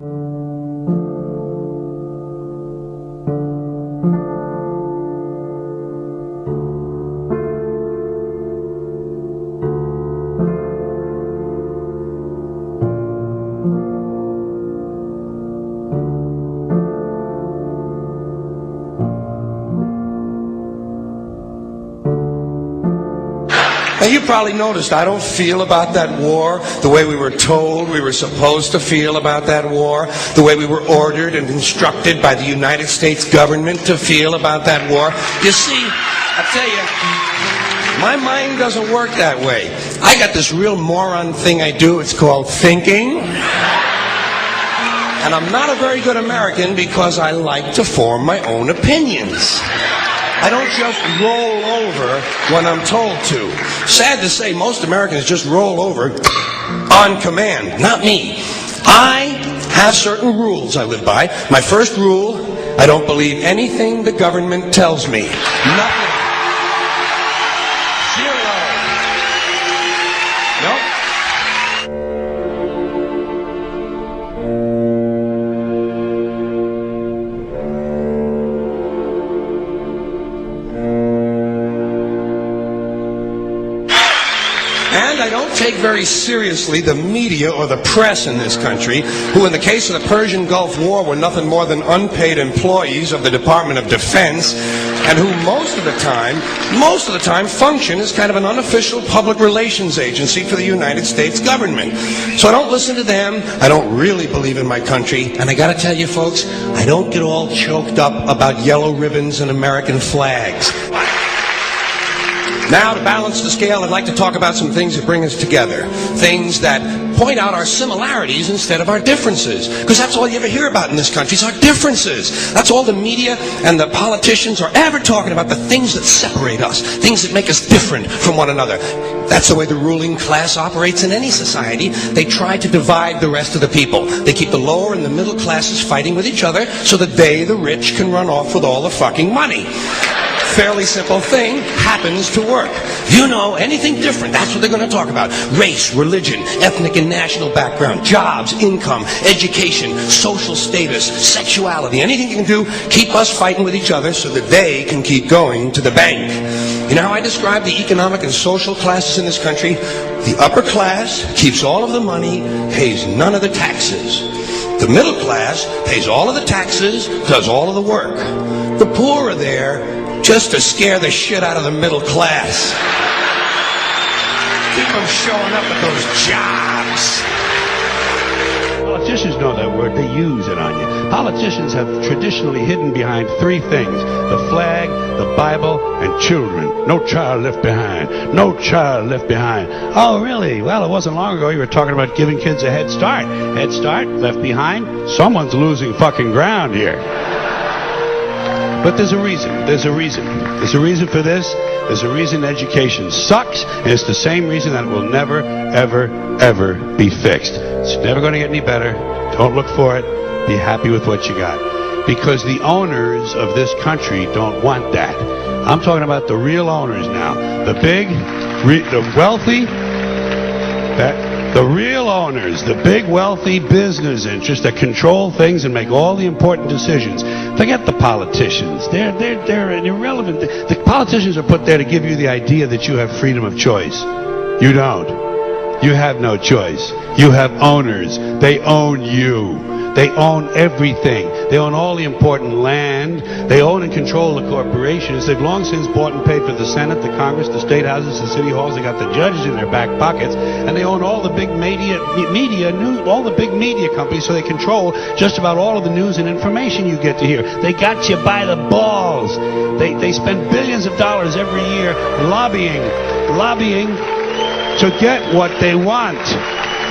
Now, you probably noticed I don't feel about that war the way we were told we were supposed to feel about that war, the way we were ordered and instructed by the United States government to feel about that war. You see, I tell you, my mind doesn't work that way. I got this real moron thing I do. It's called thinking. And I'm not a very good American because I like to form my own opinions. I don't just roll over when I'm told to. Sad to say, most Americans just roll over on command. Not me. I have certain rules I live by. My first rule, I don't believe anything the government tells me. Nothing. Zero. Nope. And I don't take very seriously the media or the press in this country, who in the case of the Persian Gulf War were nothing more than unpaid employees of the Department of Defense, and who most of the time function as kind of an unofficial public relations agency for the United States government. So I don't listen to them, I don't really believe in my country, and I gotta tell you folks, I don't get all choked up about yellow ribbons and American flags. Now, to balance the scale, I'd like to talk about some things that bring us together. Things that point out our similarities instead of our differences. Because that's all you ever hear about in this country is our differences. That's all the media and the politicians are ever talking about, the things that separate us, things that make us different from one another. That's the way the ruling class operates in any society. They try to divide the rest of the people. They keep the lower and the middle classes fighting with each other so that they, the rich, can run off with all the fucking money. Fairly simple thing, happens to work. You know, anything different, that's what they're going to talk about. Race, religion, ethnic and national background, jobs, income, education, social status, sexuality, anything you can do, keep us fighting with each other so that they can keep going to the bank. You know how I describe the economic and social classes in this country? The upper class keeps all of the money, pays none of the taxes. The middle class pays all of the taxes, does all of the work. The poor are there just to scare the shit out of the middle class. Keep them showing up at those jobs. Politicians know that word. They use it on you. Politicians have traditionally hidden behind three things: the flag, the Bible, and children. No child left behind. No child left behind. Oh, really? Well, it wasn't long ago you were talking about giving kids a head start. Head start, left behind. Someone's losing fucking ground here. But there's a reason. There's a reason. There's a reason for this. There's a reason education sucks, and it's the same reason that it will never, ever, ever be fixed. It's never going to get any better. Don't look for it. Be happy with what you got. Because the owners of this country don't want that. I'm talking about the real owners now. The big, the wealthy, the real owners, the big wealthy business interests that control things and make all the important decisions. Forget the politicians. They're irrelevant. The politicians are put there to give you the idea that you have freedom of choice. You don't. You have no choice. You have owners. They own you. They own everything. They own all the important land. They own and control the corporations. They've long since bought and paid for the Senate, the Congress, the state houses, the city halls. They got the judges in their back pockets, and they own all the big all the big media companies. So they control just about all of the news and information you get to hear. They got you by the balls. They spend billions of dollars every year lobbying to get what they want.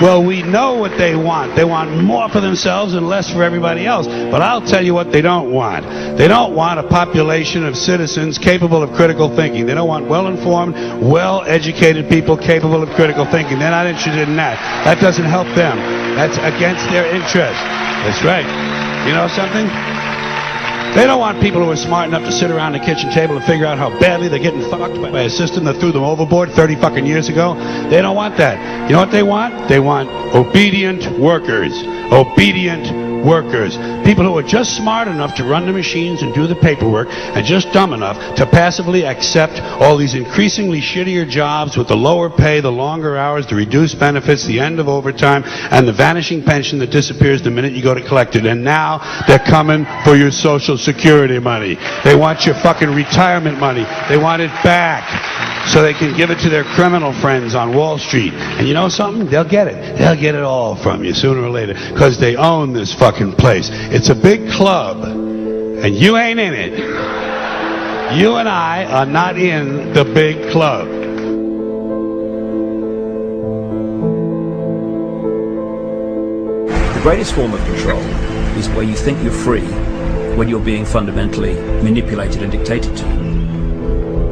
Well, we know what they want. They want more for themselves and less for everybody else. But I'll tell you what they don't want. They don't want a population of citizens capable of critical thinking. They don't want well-informed, well-educated people capable of critical thinking. They're not interested in that. That doesn't help them. That's against their interest. That's right. You know something? They don't want people who are smart enough to sit around the kitchen table and figure out how badly they're getting fucked by a system that threw them overboard 30 fucking years ago. They don't want that. You know what they want? They want obedient workers. Obedient workers. People who are just smart enough to run the machines and do the paperwork and just dumb enough to passively accept all these increasingly shittier jobs with the lower pay, the longer hours, the reduced benefits, the end of overtime, and the vanishing pension that disappears the minute you go to collect it. And now they're coming for your Social Security money. They want your fucking retirement money. They want it back so they can give it to their criminal friends on Wall Street. And you know something? They'll get it. They'll get it all from you sooner or later because they own this fucking place. It's a big club, and you ain't in it. You and I are not in the big club. The greatest form of control is where you think you're free when you're being fundamentally manipulated and dictated to.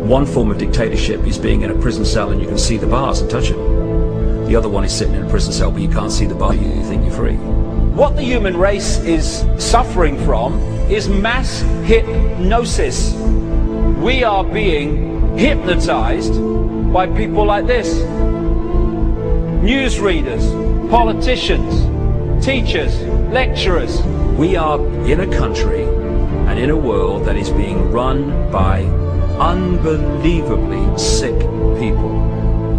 One form of dictatorship is being in a prison cell and you can see the bars and touch them. The other one is sitting in a prison cell but you can't see the bar, you think you're free. What the human race is suffering from is mass hypnosis. We are being hypnotized by people like this. Newsreaders, politicians, teachers, lecturers. We are in a country and in a world that is being run by unbelievably sick people.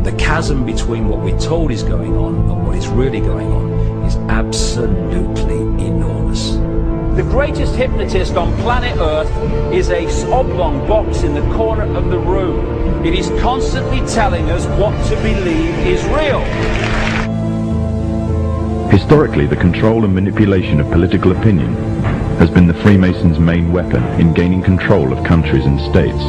The chasm between what we're told is going on and what is really going on is absolutely enormous. The greatest hypnotist on planet Earth is a oblong box in the corner of the room. It is constantly telling us what to believe is real. Historically, the control and manipulation of political opinion has been the Freemasons' main weapon in gaining control of countries and states.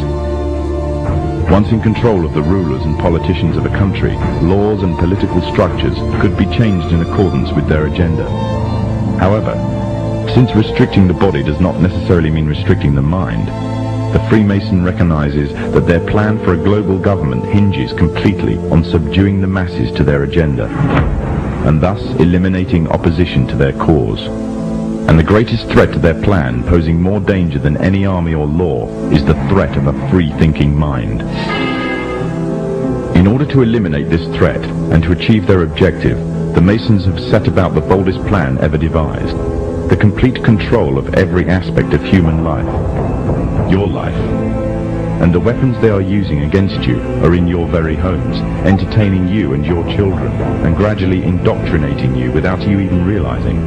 Once in control of the rulers and politicians of a country, laws and political structures could be changed in accordance with their agenda. However, since restricting the body does not necessarily mean restricting the mind, the Freemason recognizes that their plan for a global government hinges completely on subduing the masses to their agenda, and thus eliminating opposition to their cause. And the greatest threat to their plan, posing more danger than any army or law, is the threat of a free-thinking mind. In order to eliminate this threat and to achieve their objective, the Masons have set about the boldest plan ever devised: the complete control of every aspect of human life, your life. And the weapons they are using against you are in your very homes, entertaining you and your children, and gradually indoctrinating you without you even realizing.